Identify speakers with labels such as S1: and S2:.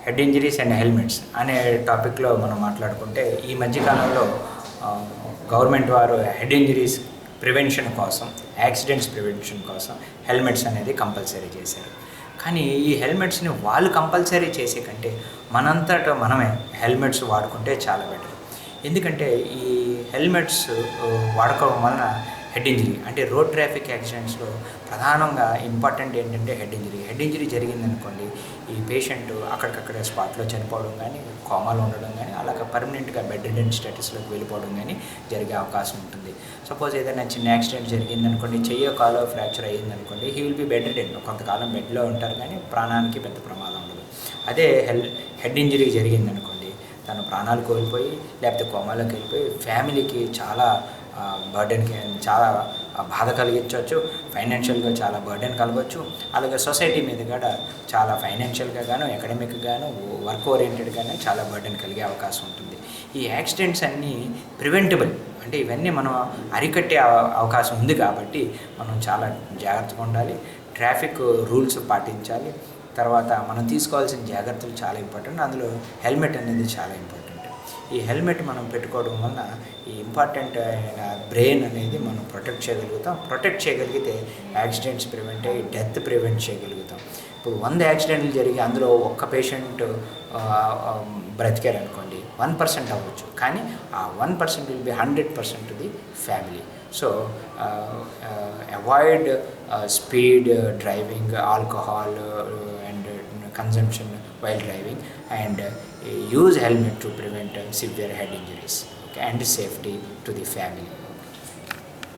S1: Head injuries and helmets అనే టాపిక్లో మనం మాట్లాడుకుంటే ఈ మధ్యకాలంలో గవర్నమెంట్ వారు హెడ్ ఇంజరీస్ ప్రివెన్షన్ కోసం, యాక్సిడెంట్స్ ప్రివెన్షన్ కోసం హెల్మెట్స్ అనేది కంపల్సరీ చేశారు. కానీ ఈ హెల్మెట్స్ని వాళ్ళు కంపల్సరీ చేసే కంటే మనంతటా మనమే హెల్మెట్స్ వాడుకుంటే చాలా బెటర్. ఎందుకంటే ఈ హెల్మెట్స్ వాడుకోవడం వలన హెడ్ ఇంజరీ అంటే రోడ్ ట్రాఫిక్ యాక్సిడెంట్స్లో ప్రధానంగా ఇంపార్టెంట్ ఏంటంటే హెడ్ ఇంజరీ జరిగిందనుకోండి, ఈ పేషెంట్ అక్కడికక్కడ స్పాట్లో చనిపోవడం కానీ, కోమాలో ఉండడం కానీ, అలాగ పర్మనెంట్గా బెడ్ రిడెన్ స్టేటస్లోకి వెళ్ళిపోవడం కానీ జరిగే అవకాశం ఉంటుంది. సపోజ్ ఏదైనా చిన్న యాక్సిడెంట్ జరిగిందనుకోండి, చెయ్యో కాలో ఫ్రాక్చర్ అయ్యిందనుకోండి, he will be bedridden, కొంతకాలం బెడ్లో ఉంటారు కానీ ప్రాణానికి పెద్ద ప్రమాదం ఉండదు. అదే హెడ్ ఇంజరీ జరిగిందనుకోండి, తను ప్రాణాలు కోల్పోయి లేకపోతే కోమాలోకి వెళ్ళిపోయి ఫ్యామిలీకి చాలా బర్డెన్కి, చాలా బాధ కలిగించవచ్చు, ఫైనాన్షియల్గా చాలా బర్డెన్ కలగవచ్చు. అలాగే సొసైటీ మీద కూడా చాలా ఫైనాన్షియల్గా గాను, ఎకడమిక్గా గాను, వర్క్ ఓరియంటెడ్గానే చాలా బర్డెన్ కలిగే అవకాశం ఉంటుంది. ఈ యాక్సిడెంట్స్ అన్నీ ప్రివెంటబుల్, అంటే ఇవన్నీ మనం అరికట్టే అవకాశం ఉంది కాబట్టి మనం చాలా జాగ్రత్తగా ఉండాలి, ట్రాఫిక్ రూల్స్ పాటించాలి. తర్వాత మనం తీసుకోవాల్సిన జాగ్రత్తలు చాలా ఇంపార్టెంట్, అందులో హెల్మెట్ అనేది చాలా ఇంపార్టెంట్. ఈ హెల్మెట్ మనం పెట్టుకోవడం వల్ల ఈ ఇంపార్టెంట్ అయిన బ్రెయిన్ అనేది మనం ప్రొటెక్ట్ చేయగలిగితే యాక్సిడెంట్స్ ప్రివెంట్ అయ్యి డెత్ ప్రివెంట్ చేయగలుగుతాం. ఇప్పుడు 100 యాక్సిడెంట్లు జరిగి అందులో ఒక్క పేషెంట్ బ్రతికారనుకోండి, 1% అవ్వచ్చు, కానీ ఆ 1% will be 100% the family. So avoid speed driving, alcohol and consumption while driving, and use helmet to prevent severe head injuries, okay, and safety to the family.